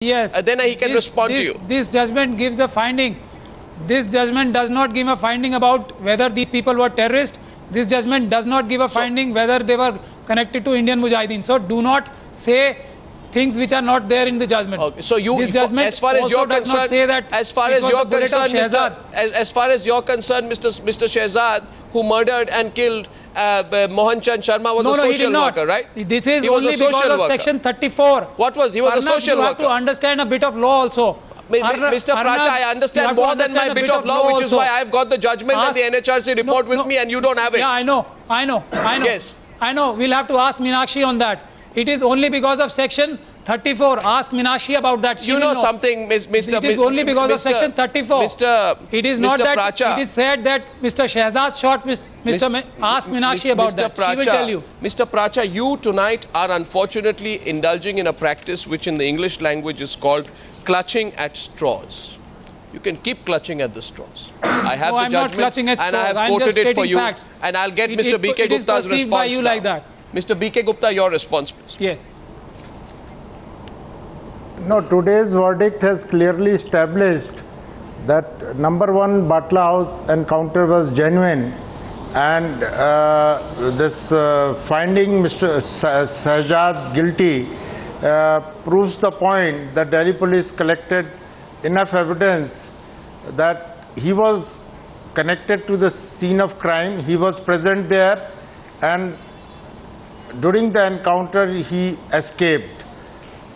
Yes. Then he can respond to you. This judgment gives a finding. This judgment does not give a finding about whether these people were terrorists. This judgment does not give a finding whether they were connected to Indian Mujahideen. So do not say things which are not there in the judgment. Okay. So you, as far as you're concerned, Mr. Shehzad, who murdered and killed Mohan Chand Sharma was a social worker, right? This is only because of Section 34. What was? He was a social worker. You have to understand a bit of law also. Mr. Pracha, I understand more than my bit of law, which is why I've got the judgment and the NHRC report with me and you don't have it. Yeah, I know. Yes. I know. We'll have to ask Meenakshi on that. It is only because of Section 34. Ask Meenakshi about that. You know something, Mr. It is only because of Section 34. It is not that Pracha. It is said that Mr. Shehzad shot ask Meenakshi about that. She will tell you. Mr. Pracha, you tonight are unfortunately indulging in a practice which in the English language is called clutching at straws. You can keep clutching at the straws. I have the judgment and I have quoted it for you. Facts. And I'll get Mr. B.K. Gupta's response by you now. Like that. Mr. B.K. Gupta, your response, please. Yes. No, today's verdict has clearly established that number one, Batla House encounter was genuine, and this finding Mr. Shehzad guilty proves the point that Delhi police collected enough evidence that he was connected to the scene of crime, he was present there, and during the encounter he escaped,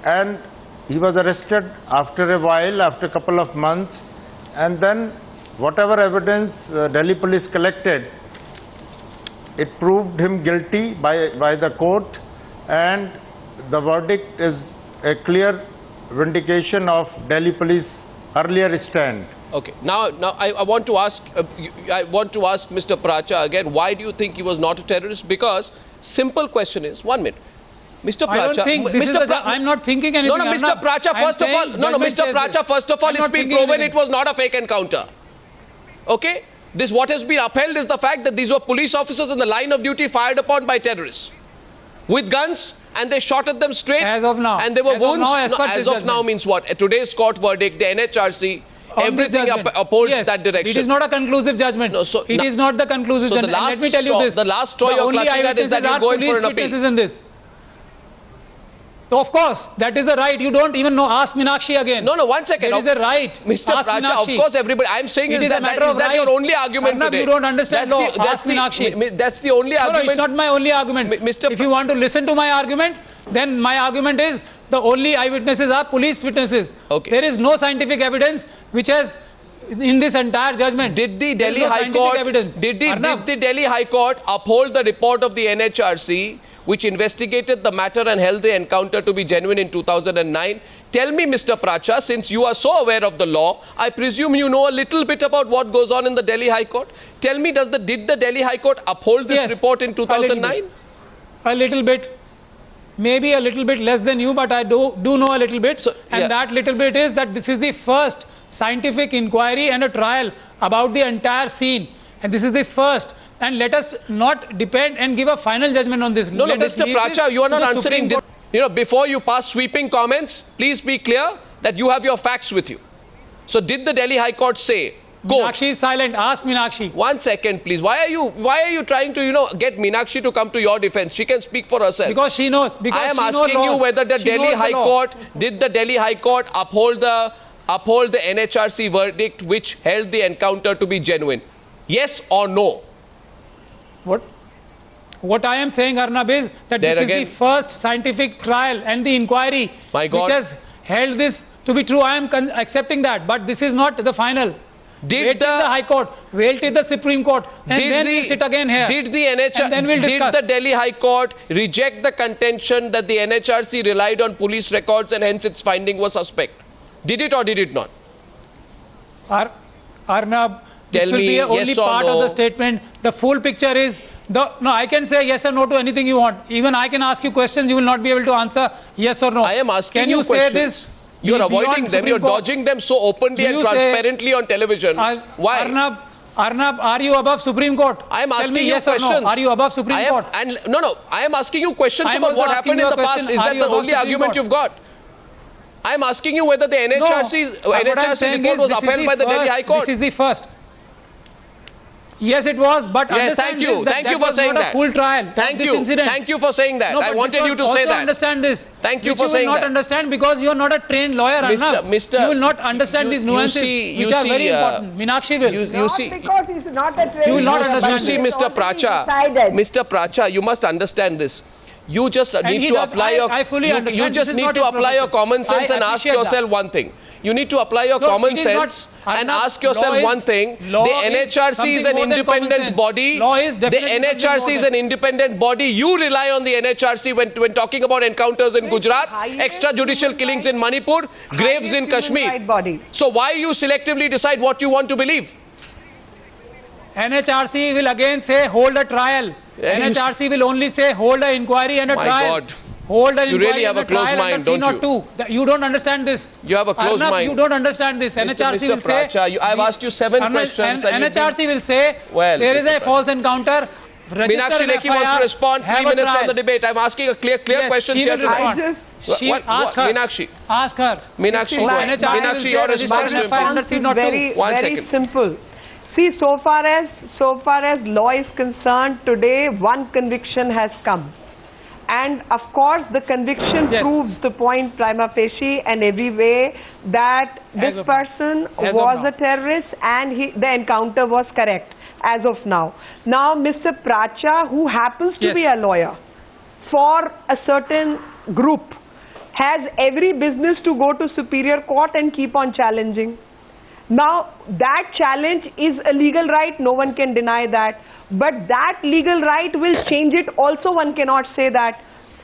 and he was arrested after a while, after a couple of months, and then whatever evidence Delhi police collected, it proved him guilty by the court, and the verdict is a clear vindication of Delhi police earlier stand. Okay. Now I want to ask Mr. Pracha again, why do you think he was not a terrorist? Because simple question is, 1 minute. Mr. Pracha, I'm not thinking anything. No, Mr. Pracha, first of all, Mr. Pracha, first of all, it's been proven it was not a fake encounter. Okay? What has been upheld is the fact that these were police officers in the line of duty fired upon by terrorists with guns, and they shot at them straight. As of now. And there were wounds. As of now means what? Today's court verdict, the NHRC, everything upholds that direction. It is not a conclusive judgment. No, it is not the conclusive judgment. Let me tell you this. The last straw you're clutching at is that you're going for an appeal. In this. So of course, that is a right. You don't even know. Ask Meenakshi again. No, 1 second. There is a right. Mr. Pracha, of course, everybody. I'm saying is that your only argument today? You don't understand law. Ask Meenakshi. That's the only argument. No, it's not my only argument. If you want to listen to my argument, then my argument is the only eyewitnesses are police witnesses. Okay. There is no scientific evidence which has in this entire judgment. Did the Delhi High Court uphold the report of the NHRC which investigated the matter and held the encounter to be genuine in 2009? Tell me, Mr. Pracha, since you are so aware of the law, I presume you know a little bit about what goes on in the Delhi High Court. Tell me, did the Delhi High Court uphold this report in 2009? A little bit. Maybe a little bit less than you, but I do know a little bit. So, that little bit is that this is the first scientific inquiry and a trial about the entire scene. And this is the first. And let us not depend and give a final judgment on this. No, Mr. Pracha, you are not answering. Before you pass sweeping comments, please be clear that you have your facts with you. So did the Delhi High Court say, Meenakshi is silent. Ask Meenakshi. 1 second, please. Why are you trying to, get Meenakshi to come to your defense? She can speak for herself. Because she knows. I am asking you whether did the Delhi High Court uphold the NHRC verdict which held the encounter to be genuine? Yes or no? What I am saying, Arnab, is that this is the first scientific trial and the inquiry which has held this to be true. I am accepting that, but this is not the final. Wait till the High Court, wait till the Supreme Court, and then we'll sit again here. Did the Delhi High Court reject the contention that the NHRC relied on police records and hence its finding was suspect? Did it or did it not? Arnab, this will be only part of the statement. The full picture is, no, I can say yes or no to anything you want. Even I can ask you questions, you will not be able to answer yes or no. I am asking you questions. Can you say this? You're avoiding them, you're dodging them so openly and transparently on television. Why? Arnab, are you above Supreme Court? I am asking you questions. No. Are you above Supreme Court? No, I am asking you questions about what happened in the past. Is that the only argument you've got? I'm asking you whether the NHRC report was upheld by the Delhi High Court. This is the first. Yes, it was, but Yes, thank you. Thank you for saying that. Full trial. Thank you. Thank you for saying that. No, I wanted you to say that. Understand this. Thank you for saying You will that. not understand because you are not a trained lawyer. You will not understand these nuances, which are very important. Meenakshi will. You see, because he's not a trained You will not lawyer, understand you but see, it's Mr. already Pracha, decided. Mr. Pracha, you must understand this. You just need he to does- apply I fully you understand. just This is need not to his apply your profession. common sense I and ask appreciate yourself that. one thing. You need to apply your No, common it is not- sense I'm and not- ask yourself law is- one thing. law The is NHRC is something an more than common independent sense. body. Law is The definitely something NHRC more is than- an independent body. You rely on the NHRC when talking about encounters in Gujarat, highest extrajudicial human killings right- in Manipur, graves in human Kashmir. right body. So why you selectively decide what you want to believe? NHRC will again say hold a trial. Yeah, you NHRC will only say hold an inquiry and a My trial. God. Hold an You inquiry really have and a closed trial mind, under don't you? 302. You don't understand this. You have a closed Arnab, mind. You don't understand this. NHRC will Pracha, say... I've asked you 7 questions and you've NHRC will say Well, there is Mr. a false encounter. Meenakshi Lekhi wants to respond. 3 minutes on the debate. I'm asking a clear Yes, questions she here will tonight. respond. She ask her. Meenakshi. Ask her. Meenakshi, go ahead. NHRC will Meenakshi, say your register response an to FIR him. under It's 302. very, One very second. simple. See, so far as law is concerned, today one conviction has come. And of course, the conviction Yes. proves the point prima facie and every way that this As of person now. As of was now. a terrorist and the encounter was correct as of now. Now, Mr. Pracha, who happens to Yes. be a lawyer for a certain group, has every business to go to Superior Court and keep on challenging. Now, that challenge is a legal right, no one can deny that. But that legal right will change it also, one cannot say that.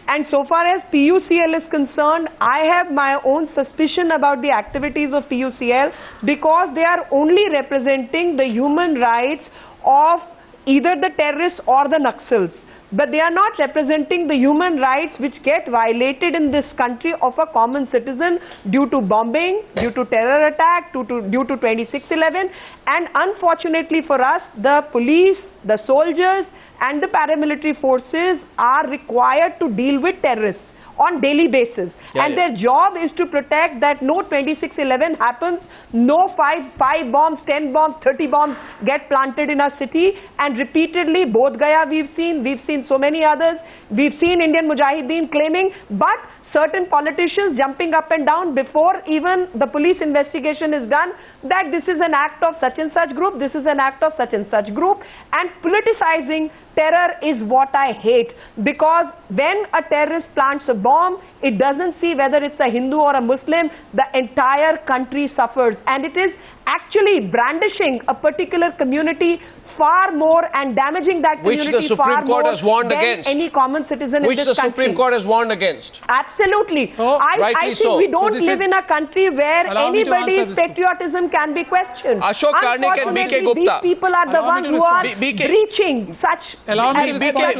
And so far as PUCL is concerned, I have my own suspicion about the activities of PUCL because they are only representing the human rights of either the terrorists or the Naxals. But they are not representing the human rights which get violated in this country of a common citizen due to bombing, due to terror attack, due to 26/11. And unfortunately for us, the police, the soldiers and the paramilitary forces are required to deal with terrorists on daily basis. And their job is to protect that no 26/11 happens, no 5 bombs, 10 bombs, 30 bombs get planted in our city. And repeatedly, Bodh Gaya we've seen so many others. We've seen Indian Mujahideen claiming, but certain politicians jumping up and down before even the police investigation is done that this is an act of such and such group, this is an act of such and such group. And politicizing terror is what I hate, because when a terrorist plants a bomb, it doesn't see whether it's a Hindu or a Muslim, the entire country suffers. And it is actually brandishing a particular community far more and damaging that Which community the Supreme far Court more has warned than against. any common citizen Which in the this country. Supreme Court has warned against. Absolutely. So, I rightly think so. we don't So this live is- in a country where Allow me to answer anybody's this too. patriotism can be questioned. Ashok Karnik and B.K. Unfortunately, Gupta. these people are the Allow me ones to who are respond. B.K. breaching such Allow me to respond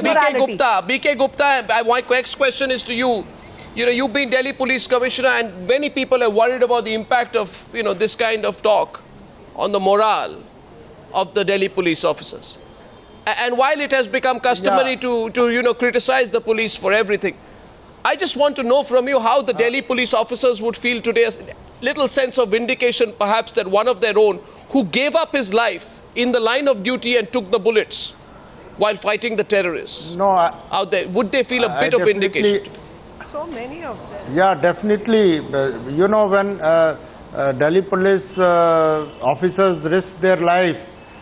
to that. BK Gupta, my next question is to you. You know, you've been Delhi Police Commissioner, and many people are worried about the impact of, you know, this kind of talk on the morale of the Delhi police officers. And while it has become customary to you know, criticize the police for everything, I just want to know from you how the Delhi police officers would feel today, a little sense of vindication perhaps that one of their own who gave up his life in the line of duty and took the bullets while fighting the terrorists No, out there, would they feel a I bit of definitely- vindication? So many of them. Yeah, definitely. You know, when Delhi police officers risk their life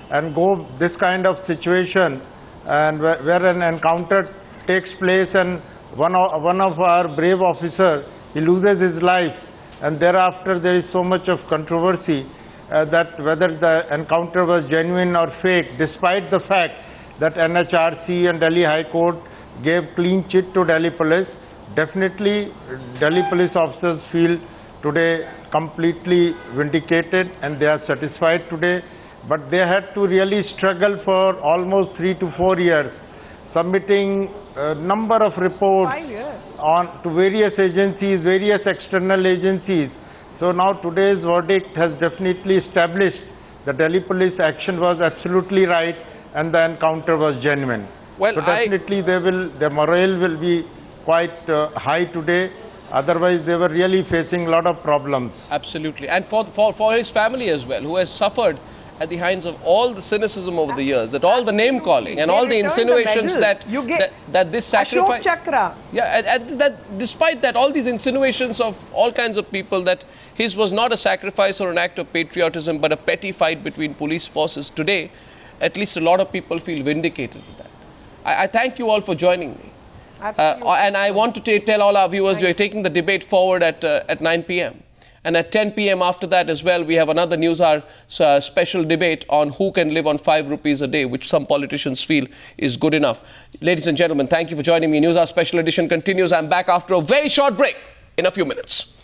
and go this kind of situation, and where an encounter takes place and one of our brave officers, he loses his life, and thereafter there is so much of controversy that whether the encounter was genuine or fake, despite the fact that NHRC and Delhi High Court gave clean chit to Delhi police. Definitely, Delhi police officers feel today completely vindicated and they are satisfied today. But they had to really struggle for almost 3 to 4 years, submitting a number of reports 5 years. to various agencies, various external agencies. So now today's verdict has definitely established that Delhi police action was absolutely right and the encounter was genuine. Well, so definitely their morale will be quite high today, Otherwise, they were really facing a lot of problems. Absolutely. And for his family as well, who has suffered at the hands of all the cynicism over the years, that all the name calling and They all the return the insinuations medal. that this sacrifice... Ashok Chakra. Yeah, and that despite that, all these insinuations of all kinds of people that his was not a sacrifice or an act of patriotism, but a petty fight between police forces today, at least a lot of people feel vindicated with that. I thank you all for joining me. And I want to tell all our viewers, we are taking the debate forward at 9 p.m. And at 10 p.m. after that as well, we have another News Hour special debate on who can live on 5 rupees a day, which some politicians feel is good enough. Ladies and gentlemen, thank you for joining me. News Hour special edition continues. I'm back after a very short break in a few minutes.